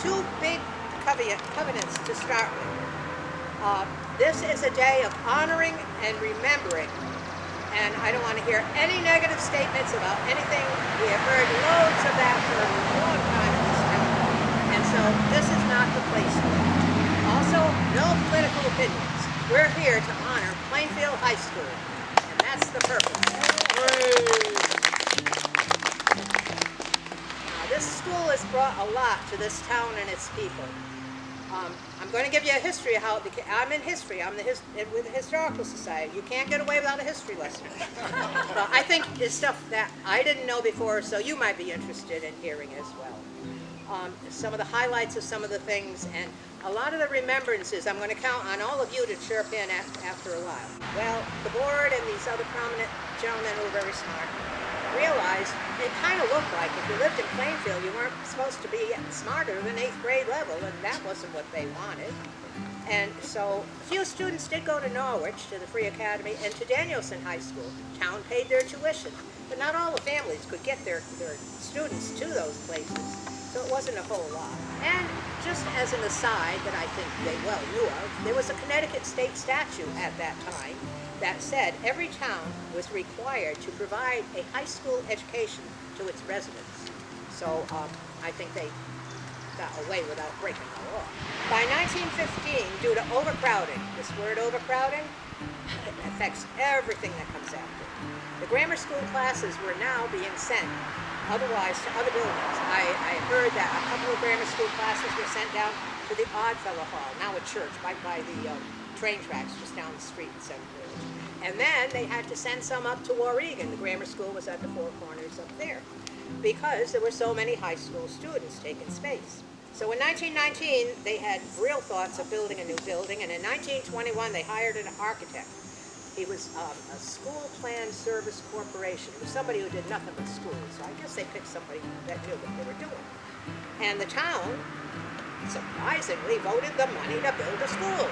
two big covenants to start with. This is a day of honoring and remembering, and I don't want to hear any negative statements about anything. We have heard loads of that for a long time in this town, and so this is not the place for it. Also, no political opinions. We're here to honor Plainfield High School, and that's the purpose. Now, this school has brought a lot to this town and its people. I'm going to give you a history of how it became. I'm in history. I'm with the Historical Society. You can't get away without a history lesson. But I think it's stuff that I didn't know before, so you might be interested in hearing as well. Some of the highlights of some of the things, and a lot of the remembrances. I'm going to count on all of you to chirp in after a while. Well, the board and these other prominent gentlemen who are very smart realized it kind of looked like if you lived in Plainfield, you weren't supposed to be smarter than 8th grade level, and that wasn't what they wanted. And so a few students did go to Norwich, to the Free Academy, and to Danielson High School. Town paid their tuition, but not all the families could get their students to those places, so it wasn't a whole lot. And just as an aside that I think they well knew of, there was a Connecticut state statute at that time that said every town was required to provide a high school education to its residents. So I think they got away without breaking the law. By 1915, due to overcrowding, this word overcrowding affects everything that comes after. The grammar school classes were now being sent otherwise to other buildings. I heard that a couple of grammar school classes were sent down to the Oddfellow Hall, now a church, right by the train tracks just down the street in Center Village. And then they had to send some up to Warregan. The grammar school was at the Four Corners up there because there were so many high school students taking space. So in 1919, they had real thoughts of building a new building, and in 1921, they hired an architect. He was a school plan service corporation. It was somebody who did nothing but school, so I guess they picked somebody that knew what they were doing. And the town, surprisingly, voted the money to build a school.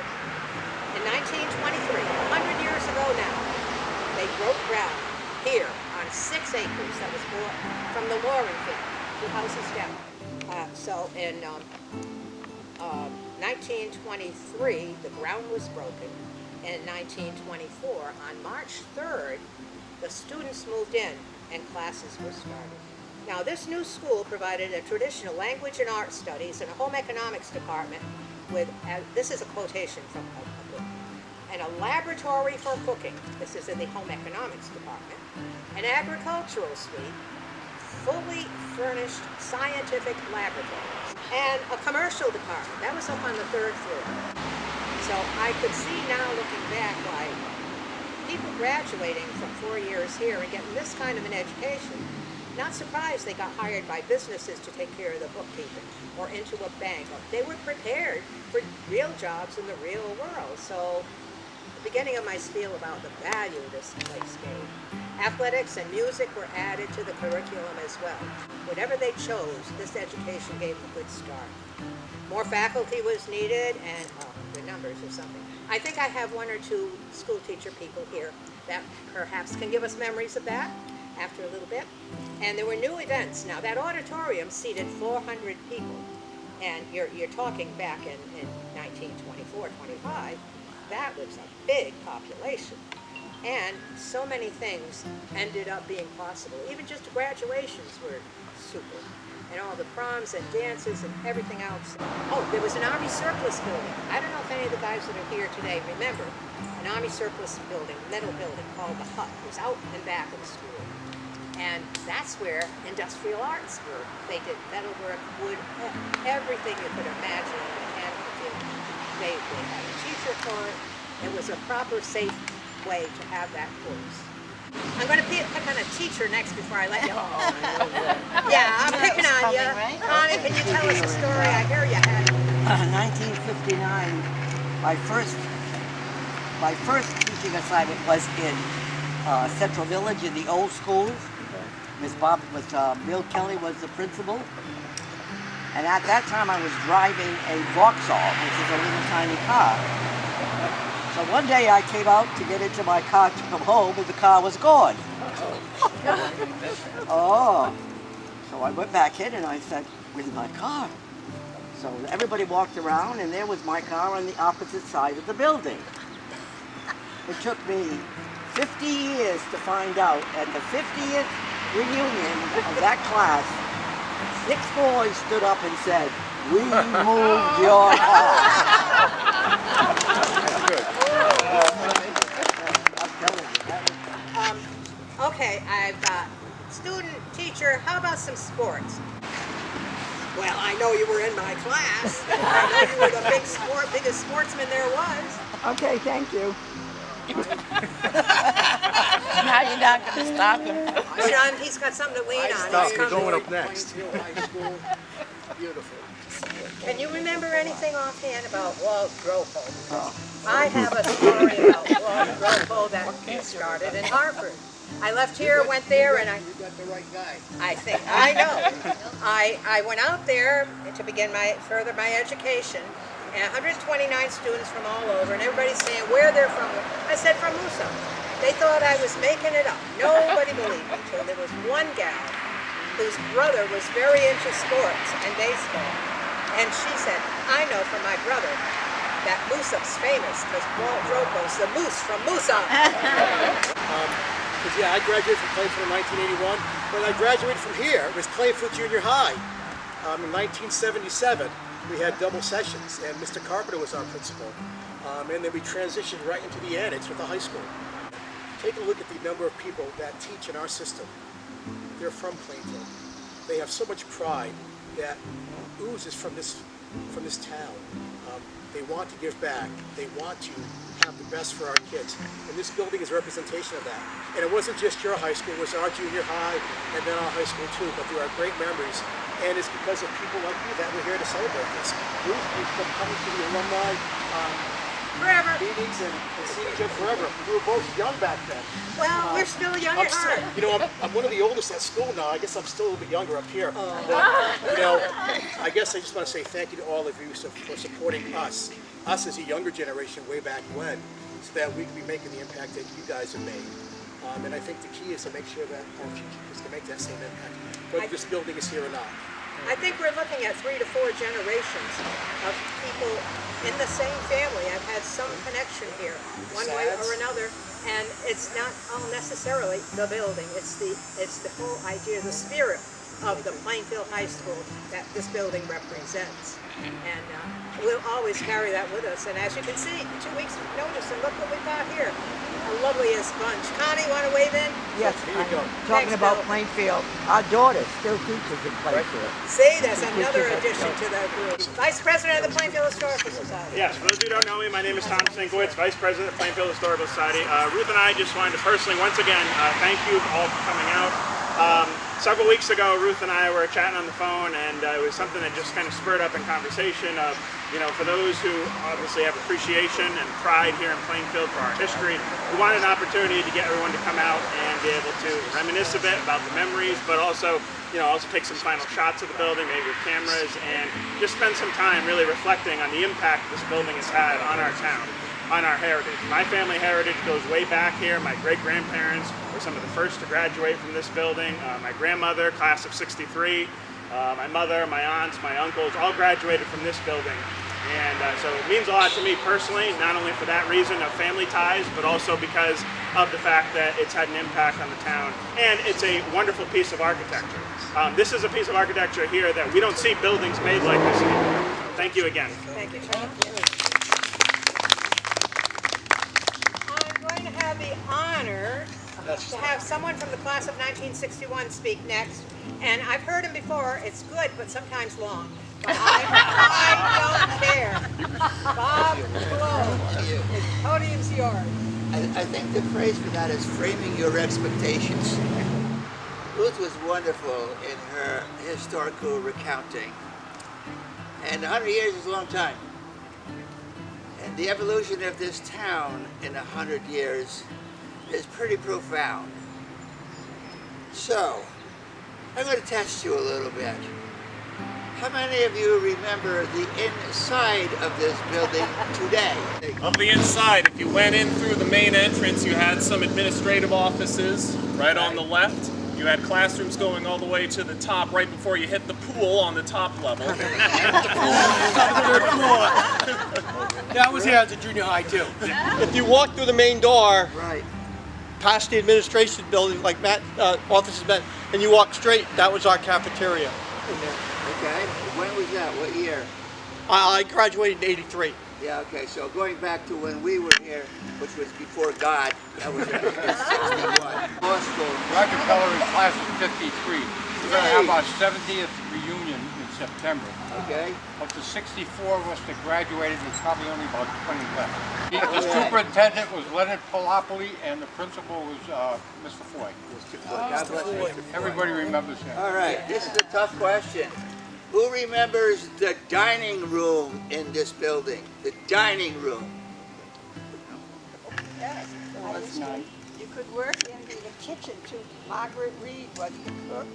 In 1923, 100 years ago now, they broke ground here on 6 acres that was bought from the Loring family, 2 houses down. So in 1923, the ground was broken. In 1924, on March 3rd, the students moved in and classes were started. Now, this new school provided a traditional language and art studies and a home economics department with, this is a quotation from a book, and a laboratory for cooking. This is in the home economics department. An agricultural suite, fully furnished scientific laboratories, and a commercial department. That was up on the 3rd floor. So I could see now, looking back, why people graduating from 4 years here and getting this kind of an education, not surprised they got hired by businesses to take care of the bookkeeping or into a bank. They were prepared for real jobs in the real world. So the beginning of my spiel about the value this place gave. Athletics and music were added to the curriculum as well. Whatever they chose, this education gave them a good start. More faculty was needed, and the numbers or something. I think I have 1 or 2 school teacher people here that perhaps can give us memories of that after a little bit. And there were new events. Now, that auditorium seated 400 people, and you're talking back in 1924, 25, that was a big population. And so many things ended up being possible. Even just graduations were super. And all the proms and dances and everything else. Oh, there was an Army surplus building. I don't know if any of the guys that are here today remember an Army surplus building, metal building called the Hut. It was out and back of the school. And that's where industrial arts were. They did metalwork, wood, everything you could imagine in a mechanical field. They had a teacher for it. It was a proper, safe way to have that course. I'm going to pick on a teacher next before I let you. Yeah, I'm picking on you. Right? Connie, can you tell us a story? I hear you had it. 1959, my first teaching assignment was in Central Village in the old schools. Bill Kelly was the principal. And at that time I was driving a Vauxhall, which is a little tiny car. So one day I came out to get into my car to come home, and the car was gone. Oh. So I went back in and I said, "Where's my car?" So everybody walked around, and there was my car on the opposite side of the building. It took me 50 years to find out at the 50th reunion of that class, 6 boys stood up and said, "We moved your car." That's good. I'm telling you. Okay, I've got student, teacher, how about some sports? Well, I know you were in my class. I know you were the biggest sportsman there was. Okay, thank you. Now you're not going to stop him. Sean, he's got something to lean on. Stop, He's you're coming. going up next. Plainfield High School, beautiful. Can you remember anything offhand about Walt Dropo? I have a story about Walt Dropo that started in Harvard. I left here, went there, and You got the right guy. I know. I went out there to begin further my education, and 129 students from all over, and everybody's saying where they're from. I said from Musa. They thought I was making it up. Nobody believed me until there was one gal whose brother was very into sports and baseball, and she said, "I know from my brother that Musa's famous because Walt Dropo's the moose from Musa." Because yeah, I graduated from Plainfield in 1981. When I graduated from here, it was Plainfield Junior High. In 1977, we had double sessions, and Mr. Carpenter was our principal. And then we transitioned right into the Annex with the high school. Take a look at the number of people that teach in our system. They're from Plainfield. They have so much pride that oozes from this town. They want to give back. They want to have the best for our kids. And this building is a representation of that. And it wasn't just your high school, it was our junior high and then our high school too, but there are great memories. And it's because of people like you that we're here to celebrate this. Ruth, we've been coming to the alumni Forever. meetings and seeing each other forever. We were both young back then. Well, we're still young at heart. You know, I'm one of the oldest at school now. I guess I'm still a little bit younger up here. But, you know, I guess I just want to say thank you to all of you for supporting us as a younger generation way back when, so that we can be making the impact that you guys have made. And I think the key is to make sure that our future kids can make that same impact, whether this building is here or not. I think we're looking at 3 to 4 generations of people in the same family. I've had some connection here, one way or another, and it's not all necessarily the building. It's the whole idea, the spirit of the Plainfield High School that this building represents, and we'll always carry that with us. And as you can see, 2 weeks notice, and look what we've got here. The loveliest bunch. Connie, want to wave in? Yes, Here you go. talking Thanks, about Bill. Plainfield. Our daughter still teaches in Plainfield. See, that's another addition to the group. Vice President of the Plainfield Historical Society. Yes, for those of you who don't know me, my name is Tom Sinkowitz, Vice President of Plainfield Historical Society. Ruth and I just wanted to personally, once again, thank you all for coming out. Several weeks ago, Ruth and I were chatting on the phone, and it was something that just kind of spurred up in conversation of, you know, for those who obviously have appreciation and pride here in Plainfield for our history, we wanted an opportunity to get everyone to come out and be able to reminisce a bit about the memories, but also, you know, also take some final shots of the building, maybe with cameras, and just spend some time really reflecting on the impact this building has had on our town, on our heritage. My family heritage goes way back here. My great-grandparents were some of the first to graduate from this building. My grandmother, class of '63, my mother, my aunts, my uncles, all graduated from this building. And so it means a lot to me personally, not only for that reason of family ties, but also because of the fact that it's had an impact on the town. And it's a wonderful piece of architecture. This is a piece of architecture here that we don't see buildings made like this anymore. So thank you again. Thank you, Tom. I'm going to have the honor to have someone from the class of 1961 speak next. And I've heard him before. It's good, but sometimes long. But I don't care. Bob Blow. The podium's yours. I think the phrase for that is framing your expectations. Ruth was wonderful in her historical recounting. And 100 years is a long time. And the evolution of this town in 100 years is pretty profound. So, I'm going to test you a little bit. How many of you remember the inside of this building today? Of the inside, if you went in through the main entrance, you had some administrative offices right on the left. You had classrooms going all the way to the top right before you hit the pool on the top level. Yeah, I was here as a junior high too. If you walk through the main door, Right. past the administration building, like Matt, offices met, and you walk straight, that was our cafeteria in there. Okay. When was that? What year? I graduated in '83. Yeah, okay, so going back to when we were here, which was before God, that was in 61. Law school. Roger Peller in class of 53. We're going to have our 70th reunion in September. Okay. Of the 64 of us that graduated, there's probably only about 20 left. The superintendent was Leonard Polopoli, and the principal was Mr. Foy. God bless you. Everybody remembers him. All right, this is a tough question. Who remembers the dining room in this building? The dining room. Yes, you could work in the kitchen too. Margaret Reed was the cook.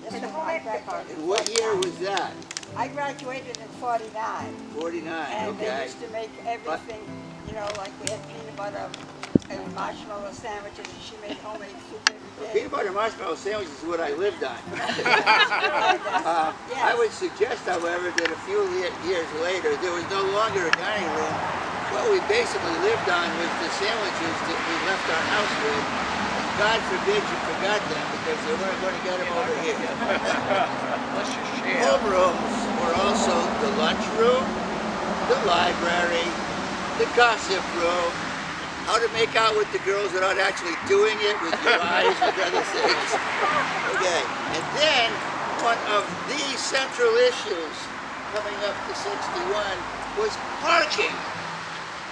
This was my background. And what year was that? I graduated in 49. 49, And they okay. used to make everything, you know, like we had peanut butter and marshmallow sandwiches, and she made homemade soup every day. Peanut butter marshmallow sandwiches is what I lived on. Yes. I would suggest, however, that a few years later, there was no longer a dining room. What we basically lived on was the sandwiches that we left our house with. And God forbid you forgot them, because they weren't going to get them over here. Homerooms were also the lunchroom, the library, the gossip room, how to make out with the girls without actually doing it with your eyes and other things. Okay, and then one of the central issues coming up to 61 was parking.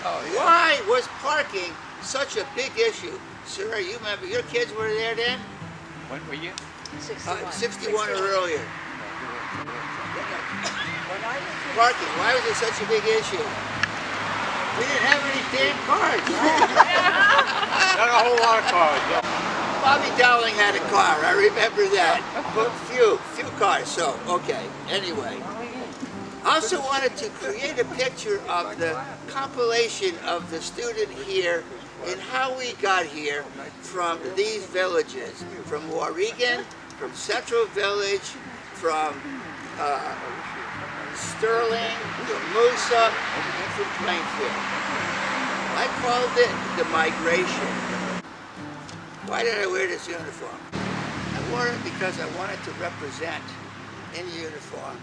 Oh, yeah. Why was parking such a big issue? Sir, you remember, your kids were there then? What were you? 61 or earlier. When I was in Parking, why was it such a big issue? We didn't have any damn cars. Not a whole lot of cars. Bobby Dowling had a car, I remember that. But few cars, so, okay, anyway. I also wanted to create a picture of the compilation of the student here and how we got here from these villages, from Warrigan, from Central Village, from Sterling, from Moosa, and from Plainfield. I called it the migration. Why did I wear this uniform? I wore it because I wanted to represent in uniform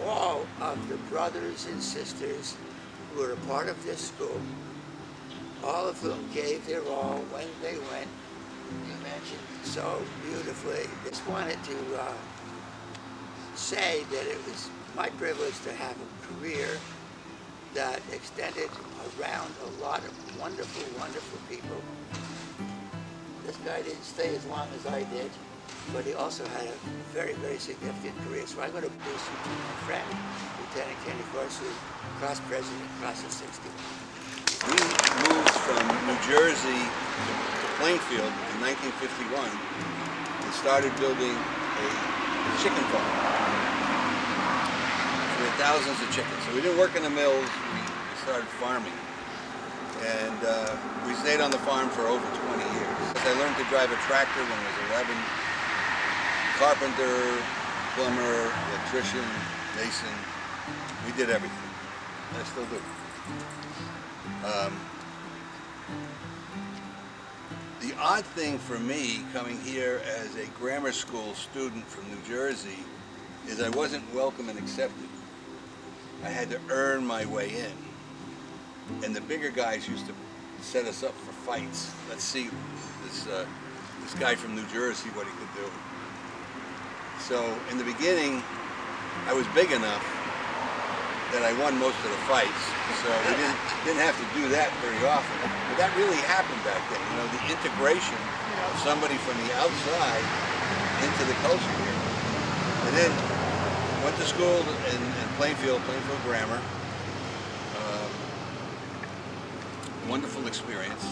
all of the brothers and sisters who were a part of this school, all of whom gave their all when they went. You mentioned so beautifully. Just wanted to say that it was my privilege to have a career that extended around a lot of wonderful, wonderful people. This guy didn't stay as long as I did, but he also had a very, very significant career. So I'm going to introduce you to my friend, Lieutenant Kenny Corsu, class president, class of 61. We moved from New Jersey to Plainfield in 1951 and started building a chicken farm. We had thousands of chickens. So we didn't work in the mills, we started farming. And we stayed on the farm for over 20 years. I learned to drive a tractor when I was 11. Carpenter, plumber, electrician, mason. We did everything. I still do. The odd thing for me coming here as a grammar school student from New Jersey is I wasn't welcome and accepted. I had to earn my way in. And the bigger guys used to set us up for fights. Let's see this guy from New Jersey, what he could do. So in the beginning, I was big enough that I won most of the fights. So we didn't have to do that very often. But that really happened back then. You know, the integration of somebody from the outside into the culture here. And then went to school in Plainfield Grammar. Wonderful experience.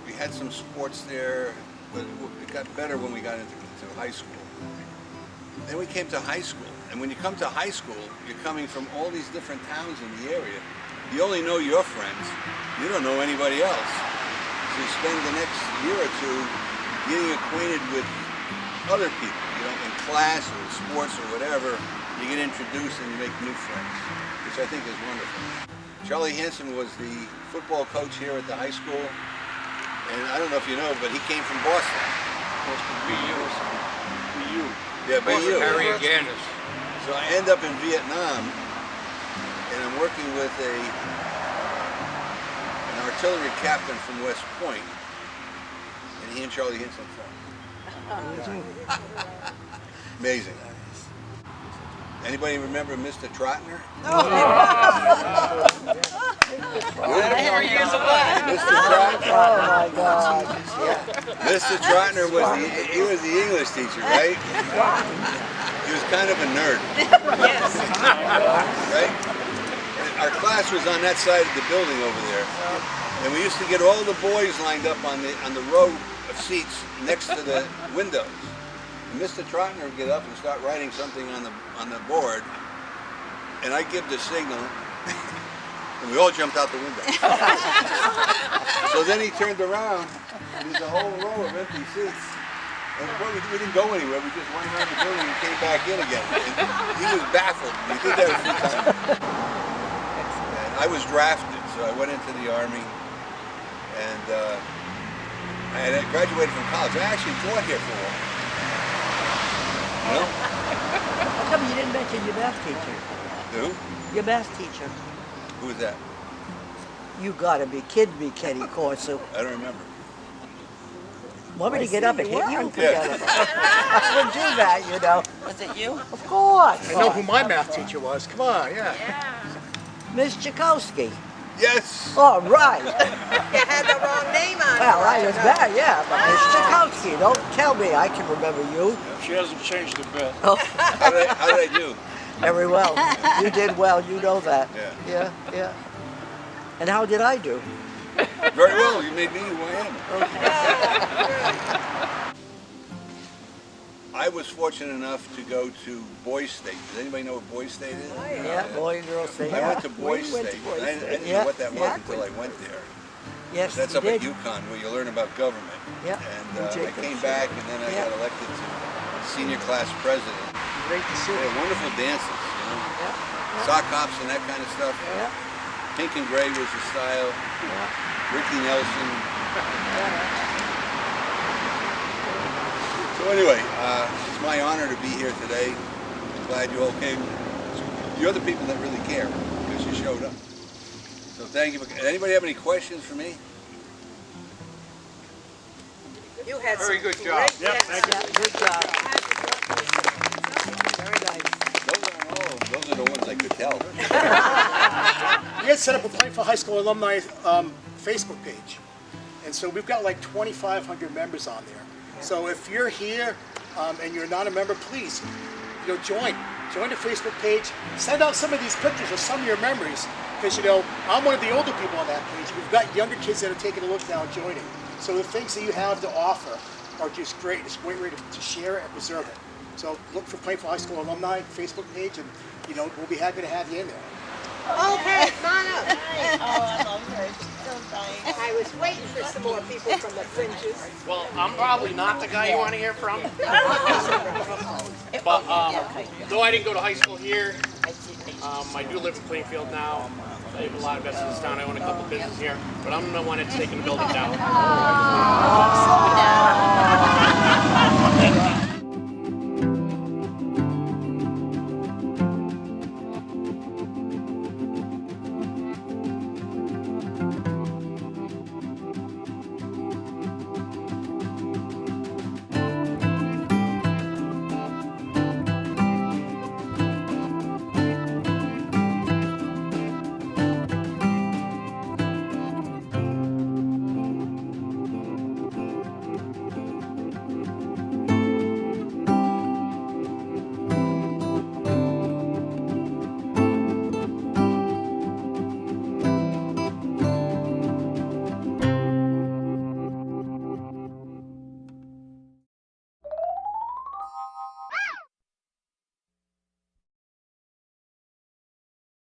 We had some sports there, but it got better when we got into high school. Then we came to high school, and when you come to high school, you're coming from all these different towns in the area. You only know your friends. You don't know anybody else. So you spend the next year or two getting acquainted with other people, you know, in class or sports or whatever, you get introduced and you make new friends, which I think is wonderful. Charlie Hanson was the football coach here at the high school, and I don't know if you know, but he came from Boston. Boston, BU. Yeah, BU. Harry Gannis. So I end up in Vietnam, and I'm working with an artillery captain from West Point, and he and Charlie Hanson fought. Amazing. Anybody remember Mr. Trotner? Mr. Trotner. Oh my God. Mr. Trotner was the English teacher, right? He was kind of a nerd. Yes. Right? Our class was on that side of the building over there, and we used to get all the boys lined up on the row of seats next to the windows. And Mr. Trotner would get up and start writing something on the board, and I give the signal, and we all jumped out the window. So then he turned around, and there's a whole row of empty seats. And we didn't go anywhere, we just went around the building and came back in again. And he was baffled. We did that a few times. And I was drafted, so I went into the Army, and I graduated from college. I actually taught here for a while. You know? How come you didn't mention your math teacher? Who? Your math teacher. Who was that? You gotta be kidding me, Kenny Corso. I don't remember. Want me to get up and hit you? Yeah. Forget it. I wouldn't do that, you know. Was it you? Of course. I know who my math teacher was. Come on, yeah. Miss Tchaikovsky. Yes! All right. You had the wrong name on it. Well, I was bad, yeah, but Miss Tchaikovsky, don't tell me I can remember you. She hasn't changed a bit. Oh, How did I do? very well. You did well, you know that. Yeah. Yeah. And how did I do? Very well, you made me who I am. I was fortunate enough to go to Boys State. Does anybody know what Boys State is? Yeah, boy and girl State. I went to Boys We went State. to Boys I didn't State. know what that was exactly. until I went there. Yes, That's you up did. at UConn, where you learn about government. Yeah. And I Jacob. came back, and then I Yeah. got elected to senior class president. Great to see They you. had wonderful dances, you know, Yeah. sock hops and that kind of stuff. Yeah. Pink and gray was the style. Ricky Nelson. So anyway, it's my honor to be here today. I'm glad you all came. You're the people that really care because you showed up. So thank you. Anybody have any questions for me? You had Very some good job. great Yep, dances. thank you. Good job. Very nice. Those are the ones I could tell. We had set up a Plainfield High School alumni Facebook page. And so we've got like 2,500 members on there. So if you're here and you're not a member, please, join the Facebook page. Send out some of these pictures of some of your memories, because I'm one of the older people on that page. We've got younger kids that are taking a look now and joining. So the things that you have to offer are just great. It's a great way to share it and preserve it. So look for Plainfield High School alumni Facebook page, and we'll be happy to have you in there. Okay, come on up. Oh, I love her. She's so nice. I was waiting for some more people from the fringes. Well, I'm probably not the guy you want to hear from. But though I didn't go to high school here, I do live in Plainfield now. I have a lot of businesses in this town. I own a couple businesses here, but I'm the one that's taking the building down.